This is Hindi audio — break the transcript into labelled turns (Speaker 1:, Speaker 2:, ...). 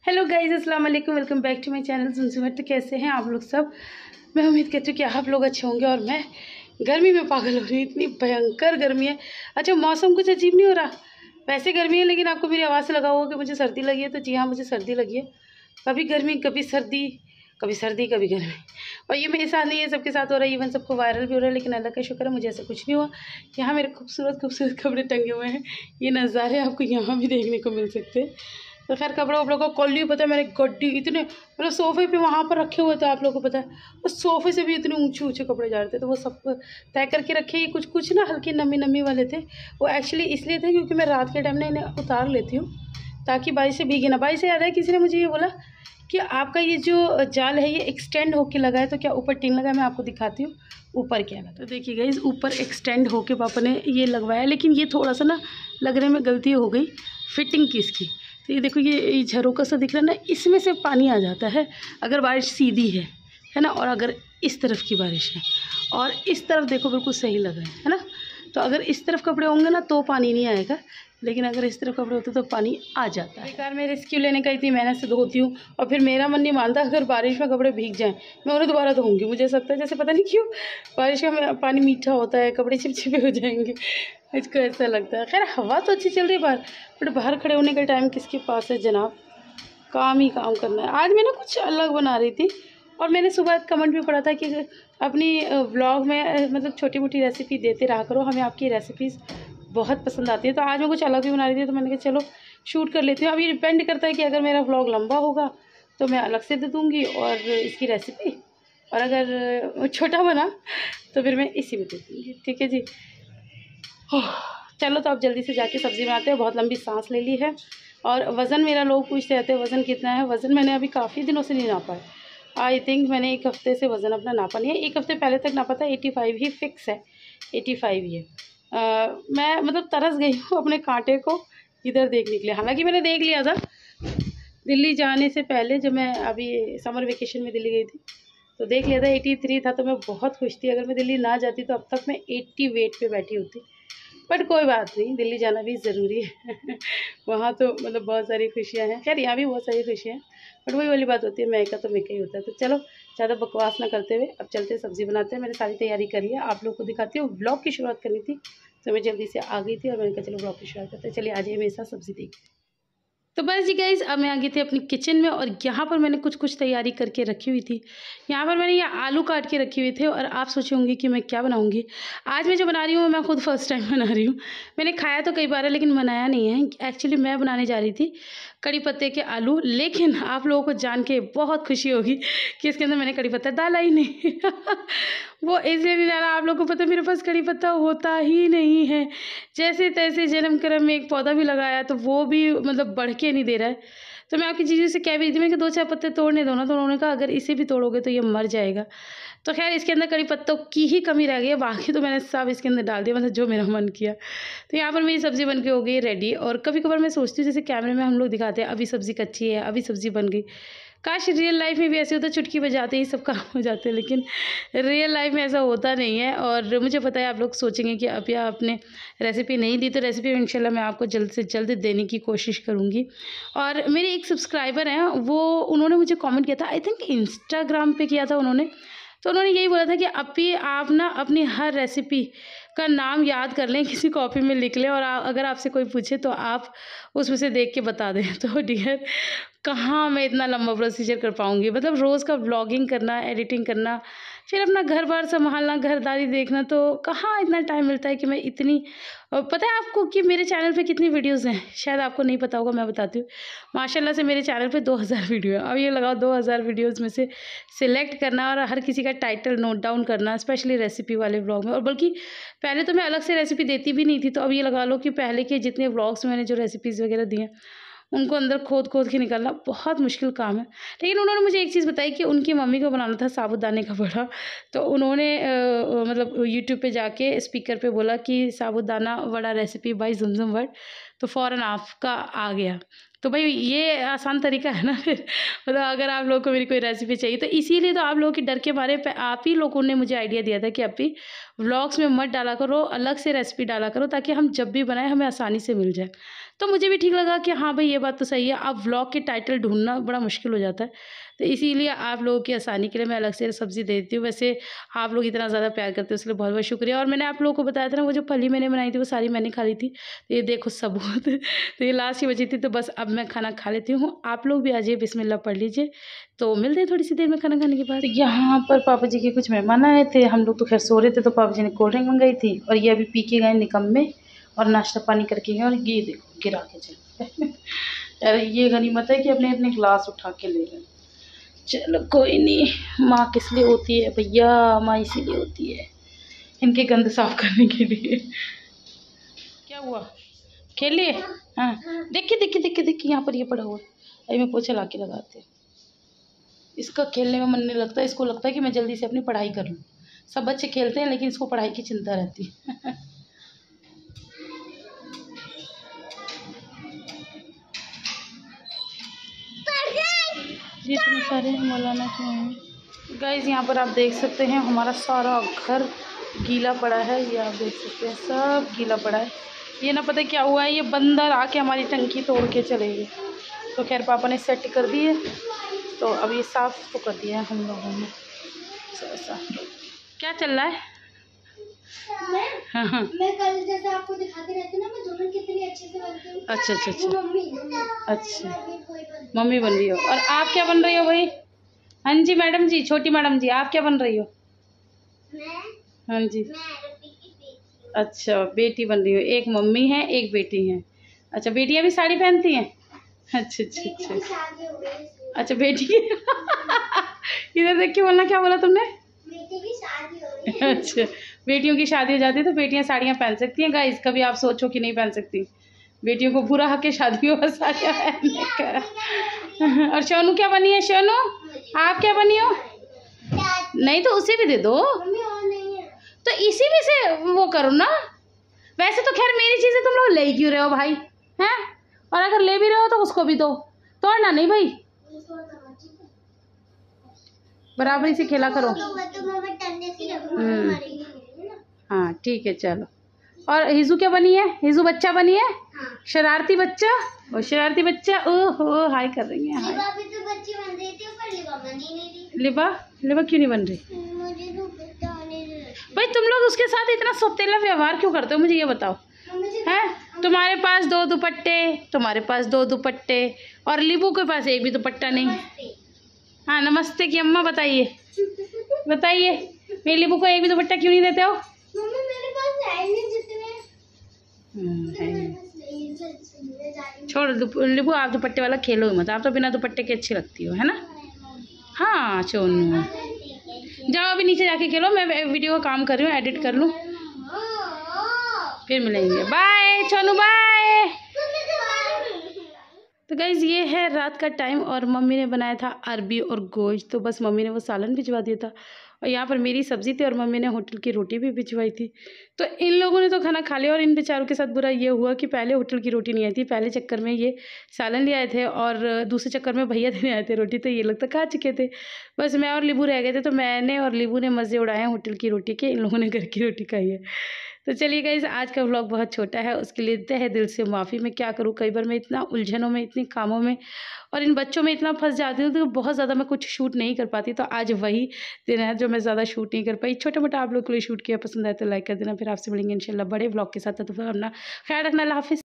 Speaker 1: हेलो गाइज, अस्सलाम वालेकुम। Welcome back to my channel सुनसुमत। तो कैसे हैं आप लोग सब? मैं उम्मीद करती हूँ कि आप लोग अच्छे होंगे। और मैं गर्मी में पागल हो रही हूँ, इतनी भयंकर गर्मी है। अच्छा, मौसम कुछ अजीब नहीं हो रहा? वैसे गर्मी है, लेकिन आपको मेरी आवाज़ से लगा होगा कि मुझे सर्दी लगी है। तो जी हाँ, मुझे सर्दी लगी है। कभी गर्मी कभी सर्दी, कभी सर्दी कभी गर्मी। और ये मेरे साथ नहीं है, सबके साथ हो रहा है। इवन सबको वायरल भी हो रहा है, लेकिन अल्लाह का शुक्र है मुझे ऐसा कुछ नहीं हुआ। यहाँ मेरे खूबसूरत खूबसूरत कपड़े टंगे हुए हैं। ये नज़ारे आपको यहाँ भी देखने को मिल सकते हैं। तो खैर, कपड़े वपड़ों को कॉली पता है, मैंने गड्डी इतने मतलब सोफ़े पे वहाँ पर रखे हुए थे, आप लोगों को पता है। उस सोफ़े से भी इतने ऊंचे ऊंचे कपड़े जा रहे थे, तो वो सब तय करके रखे। ये कुछ कुछ ना हल्के नमी नमी वाले थे। वो एक्चुअली इसलिए थे क्योंकि मैं रात के टाइम ना इन्हें उतार लेती हूँ ताकि बारिश से भीगे ना। बारिश से याद है, किसी ने मुझे ये बोला कि आपका ये जो जाल है ये एक्सटेंड होके लगा है, तो क्या ऊपर टीन लगा है? मैं आपको दिखाती हूँ ऊपर क्या लगा। तो देखिए गाइस, ऊपर एक्सटेंड होके पापा ने ये लगवाया, लेकिन ये थोड़ा सा ना लगने में गलती हो गई फिटिंग की इसकी। तो ये देखो, ये झरोका सा दिख रहा है ना, इसमें से पानी आ जाता है अगर बारिश सीधी है ना। और अगर इस तरफ की बारिश है और इस तरफ देखो बिल्कुल सही लग रहा है ना। तो अगर इस तरफ कपड़े होंगे ना तो पानी नहीं आएगा, लेकिन अगर इस तरफ कपड़े होते तो पानी आ जाता है। बेकार मैं रेस्क्यू लेने का इतनी मेहनत से धोती हूँ और फिर मेरा मन नहीं मानता अगर बारिश में कपड़े भीग जाएं, मैं उन्हें दोबारा धोऊंगी। मुझे ऐसा लगता है जैसे पता नहीं क्यों बारिश का पानी मीठा होता है, कपड़े चिपचिपे हो जाएंगे, इसको ऐसा लगता है। खैर, हवा तो अच्छी चल रही है बाहर, बट बाहर खड़े होने का टाइम किसके पास है जनाब? काम ही काम करना है। आज मैं ना कुछ अलग बना रही थी, और मैंने सुबह कमेंट भी पढ़ा था कि अपनी व्लॉग में मतलब छोटी मोटी रेसिपी देते रहा करो, हमें आपकी रेसिपीज़ बहुत पसंद आती है। तो आज मैं कुछ अलग भी बना रही थी, तो मैंने कहा चलो शूट कर लेती हूँ। अब ये डिपेंड करता है कि अगर मेरा व्लॉग लंबा होगा तो मैं अलग से दे दूँगी और इसकी रेसिपी, और अगर छोटा बना तो फिर मैं इसी में दे दूँगी। ठीक है जी। चलो, तो अब जल्दी से जाके सब्ज़ी बनाते हैं। बहुत लंबी सांस ले ली है। और वज़न मेरा लोग पूछते रहते हैं वज़न कितना है। वज़न मैंने अभी काफ़ी दिनों से नहीं नापा है। आई थिंक मैंने 1 हफ़्ते से वज़न अपना नापा नहीं है। 1 हफ़्ते पहले तक नापा था, 85 ही फिक्स है, 85 ही है। मैं मतलब तरस गई हूँ अपने कांटे को इधर देखने के लिए। हालांकि मैंने देख लिया था दिल्ली जाने से पहले, जब मैं अभी समर वेकेशन में दिल्ली गई थी तो देख लिया था 83 था। तो मैं बहुत खुश थी। अगर मैं दिल्ली ना जाती तो अब तक मैं 80 वेट पे बैठी होती। बट कोई बात नहीं, दिल्ली जाना भी ज़रूरी है। वहाँ तो मतलब बहुत सारी खुशियाँ हैं। खैर, यहाँ भी बहुत सारी खुशियाँ हैं, बट वही वाली बात होती है, मैका तो मैका ही होता है। तो चलो, ज़्यादा बकवास ना करते हुए अब चलते सब्ज़ी बनाते हैं। मैंने सारी तैयारी कर ली है, आप लोग को दिखाती हूँ। ब्लॉग की शुरुआत करनी थी तो मैं जल्दी से आ गई थी, और मैंने कहा चलो ब्लॉग की शुरुआत करते हैं। चलिए, आज ये मेरे साथ सब्ज़ी देखिए। तो बस जी गाइज़, अब मैं आ गई थी अपनी किचन में, और यहाँ पर मैंने कुछ तैयारी करके रखी हुई थी। यहाँ पर मैंने ये आलू काट के रखे हुए थे, और आप सोचे होंगे कि मैं क्या बनाऊँगी। आज मैं जो बना रही हूँ मैं खुद फर्स्ट टाइम बना रही हूँ। मैंने खाया तो कई बार है, लेकिन बनाया नहीं है। एक्चुअली मैं बनाने जा रही थी कड़ी पत्ते के आलू, लेकिन आप लोगों को जान के बहुत खुशी होगी कि इसके अंदर मैंने कड़ी पत्ता डाला ही नहीं। वो इसलिए नहीं डाला, आप लोगों को पता है मेरे पास कड़ी पत्ता होता ही नहीं है। जैसे तैसे जन्म क्रम में एक पौधा भी लगाया तो वो भी मतलब बढ़ के नहीं दे रहा है। तो मैं आपकी जीजू से कह भी रही थी, मैंने कहा 2-4 पत्ते तोड़ने दो ना, तो उन्होंने कहा अगर इसे भी तोड़ोगे तो ये मर जाएगा। तो खैर, इसके अंदर कड़ी पत्तों की ही कमी रह गई है, बाकी तो मैंने सब इसके अंदर डाल दिया, मतलब जो मेरा मन किया। तो यहाँ पर मेरी सब्ज़ी बन के हो गई रेडी। और कभी कभार मैं सोचती हूँ, जैसे कैमरे में हम लोग दिखाते हैं अभी सब्ज़ी कच्ची है, अभी सब्ज़ी बन गई, काश रियल लाइफ में भी ऐसे होता, चुटकी बजाते ही सब काम हो जाते हैं। लेकिन रियल लाइफ में ऐसा होता नहीं है। और मुझे पता है आप लोग सोचेंगे कि अभी आपने रेसिपी नहीं दी, तो रेसिपी इंशाल्लाह मैं आपको जल्द से जल्द देने की कोशिश करूँगी। और मेरे एक सब्सक्राइबर हैं, वो उन्होंने मुझे कमेंट किया था, आई थिंक इंस्टाग्राम पे किया था उन्होंने। तो उन्होंने यही बोला था कि अभी आप ना अपनी हर रेसिपी का नाम याद कर लें, किसी कॉपी में लिख लें, और अगर आपसे कोई पूछे तो आप उसमें से देख के बता दें। तो डियर, कहाँ मैं इतना लंबा प्रोसीजर कर पाऊँगी? मतलब रोज़ का व्लॉगिंग करना, एडिटिंग करना, फिर अपना घर बार संभालना, घरदारी देखना, तो कहाँ इतना टाइम मिलता है कि मैं इतनी पता है आपको कि मेरे चैनल पे कितनी वीडियोज़ हैं? शायद आपको नहीं पता होगा, मैं बताती हूँ। माशाल्लाह से मेरे चैनल पे 2000 वीडियो है। अब ये लगाओ 2000 वीडियोज़ में से सिलेक्ट करना और हर किसी का टाइटल नोट डाउन करना, स्पेशली रेसिपी वाले व्लॉग में। और बल्कि पहले तो मैं अलग से रेसिपी देती भी नहीं थी, तो अब ये लगा लो कि पहले के जितने व्लॉग्स में मैंने जो रेसिपीज़ वगैरह दी हैं, उनको अंदर खोद के निकालना बहुत मुश्किल काम है। लेकिन उन्होंने मुझे एक चीज़ बताई कि उनकी मम्मी को बनाना था साबूदाने का वड़ा। तो उन्होंने मतलब यूट्यूब पे जाके स्पीकर पे बोला कि sabudana vada recipe by Zamzam world, तो फ़ौरन आपका आ गया। तो भाई ये आसान तरीका है ना फिर। मतलब अगर आप लोगों को मेरी कोई रेसिपी चाहिए, तो इसीलिए तो आप लोगों के डर के मारे आप ही लोगों ने मुझे आइडिया दिया था कि आप भी व्लॉग्स में मत डाला करो, अलग से रेसिपी डाला करो ताकि हम जब भी बनाएं हमें आसानी से मिल जाए। तो मुझे भी ठीक लगा कि हाँ भाई ये बात तो सही है, अब व्लॉग के टाइटल ढूंढना बड़ा मुश्किल हो जाता है, तो इसीलिए आप लोगों की आसानी के लिए मैं अलग से सब्ज़ी दे देती हूँ। वैसे आप लोग इतना ज़्यादा प्यार करते हो इसलिए बहुत बहुत शुक्रिया। और मैंने आप लोगों को बताया था ना, वो जो फली मैंने बनाई थी वो सारी मैंने खा ली थी, तो ये देखो सबूत। तो ये लास्ट की बची थी, तो बस अब मैं खाना खा लेती हूँ। आप लोग भी आ जाइए, बिस्मिल्लाह पढ़ लीजिए। तो मिलते हैं थोड़ी सी देर में खाना खाने के बाद। तो यहाँ पर पापा जी के कुछ मेहमान आए थे, हम लोग तो खैर सो रहे थे, तो पापा जी ने कोल्ड ड्रिंक मंगाई थी और ये अभी पी के गए निकम्मे और नाश्ता पानी करके गए। और ये देखो गिरा के चले। अरे ये गनीमत है कि अपने अपने गिलास उठा के ले लें। चलो कोई नहीं, माँ किस लिए होती है भैया, माँ इसीलिए होती है इनके गंद साफ करने के लिए। क्या हुआ, खेलिए? हाँ देखिए देखिए देखिए देखिए, यहाँ पर ये पड़ा हुआ है, अभी मैं पोछा ला के लगाते हैं। इसका खेलने में मन नहीं लगता, इसको लगता है कि मैं जल्दी से अपनी पढ़ाई कर लूँ। सब बच्चे खेलते हैं लेकिन इसको पढ़ाई की चिंता रहती है। इतने सारे मौलाना के हैं गाइस। यहाँ पर आप देख सकते हैं हमारा सारा घर गीला पड़ा है, ये आप देख सकते हैं सब गीला पड़ा है। ये ना पता क्या हुआ है, ये बंदर आके हमारी टंकी तोड़ के चले गए। तो खैर पापा ने सेट कर दी है, तो अब ये साफ़ तो कर दिया है हम लोगों ने। ऐसा क्या चल रहा है? हाँ हाँ
Speaker 2: मैं कल जैसे आपको दिखाती रहती हूँ ना, मैं जोमेन कितनी अच्छे से बनती हूँ।
Speaker 1: अच्छा अच्छा अच्छा
Speaker 2: मम्मी
Speaker 1: अच्छा, मम्मी बन रही हो। और आप क्या बन रही हो भाई? हाँ जी मैडम जी, छोटी मैडम जी, आप क्या बन रही हो? हाँ जी, अच्छा बेटी बन रही हो। एक मम्मी है एक बेटी है। अच्छा बेटियां भी साड़ी पहनती हैं? अच्छा अच्छा अच्छा अच्छा बेटी इधर देख के बोलना, क्या बोला तुमने?
Speaker 2: बेटी की शादी हो गई।
Speaker 1: अच्छा बेटियों की शादी हो जाती है तो बेटियां साड़ियाँ पहन सकती हैं गाइस, कभी आप सोचो कि नहीं पहन सकती। बेटियों को पूरा हक है शादियों में साड़ियाँ पहनने का। और सोनू क्या बनी है? सोनू आप क्या बनी हो? नहीं तो उसे भी दे दो, तो इसी में से वो करो ना। वैसे तो खैर मेरी चीज़ें तुम लोग ले ही क्यों रहे हो भाई, हैं? और अगर ले भी रहे हो तो उसको भी दो, तोड़ना नहीं भाई, बराबरी से खेला करो। हाँ ठीक है चलो। और हिजू क्या बनी है? हिजू बच्चा बनी है? हाँ। शरारती बच्चा, और शरारती बच्चा ओहो हाय कर रही है। हाय
Speaker 2: लिबा भी तो बच्ची बन रही थी, पर लिबा बनी नहीं थी।
Speaker 1: लिबा, लिबा क्यों नहीं बन रही?
Speaker 2: मुझे दुपट्टा आने दे।
Speaker 1: भाई तुम लोग उसके साथ इतना सौतेला व्यवहार क्यों करते हो, मुझे ये बताओ। हैं तुम्हारे पास दो दुपट्टे, तुम्हारे पास दो दुपट्टे, और लिबू के पास एक भी दुपट्टा नहीं। हाँ नमस्ते की अम्मा बताइए, बताइए मेरे लिबू को एक भी दुपट्टा क्यों नहीं देते हो?
Speaker 2: मम्मी मेरे पास है नहीं जितने।
Speaker 1: छोड़ लिबू, आप दुपट्टे वाला खेलो मत, आप तो बिना दुपट्टे के अच्छी लगती हो, है ना? हाँ सोनू जाओ अभी नीचे जाके खेलो, मैं वीडियो का काम कर रही हूँ, एडिट कर लूँ, फिर मिलेंगे। Bye Sonu bye. तो गाइज़ ये है रात का टाइम और मम्मी ने बनाया था अरबी और गोश्त, तो बस मम्मी ने वो सालन भिजवा दिया था और यहाँ पर मेरी सब्ज़ी थी और मम्मी ने होटल की रोटी भी भिजवाई थी। तो इन लोगों ने तो खाना खा लिया और इन बेचारों के साथ बुरा ये हुआ कि पहले होटल की रोटी नहीं आई थी, पहले चक्कर में ये सालन ले आए थे और दूसरे चक्कर में भैया देने आए थे रोटी, तो ये लोग तो खा चुके थे। बस मैं और लिबू रह गए थे, तो मैंने और लिबू ने मज़े उड़ाए हैं होटल की रोटी के, इन लोगों ने घर की रोटी खाई है। तो चलिए गाइज़ आज का व्लॉग बहुत छोटा है, उसके लिए तहे दिल से माफ़ी। मैं क्या करूँ, कई बार मैं इतना उलझनों में, इतनी कामों में और इन बच्चों में इतना फंस जाती हूँ तो बहुत ज़्यादा मैं कुछ शूट नहीं कर पाती। तो आज वही दिन है जो मैं ज़्यादा शूट नहीं कर पाई, छोटा मोटा आप लोग के लिए शूट किया। पसंद आए तो लाइक कर देना। फिर आपसे मिलेंगे इंशाल्लाह बड़े व्लॉग के साथ, तो फिर अपना ख्याल रखना। अल्लाह हाफिज़।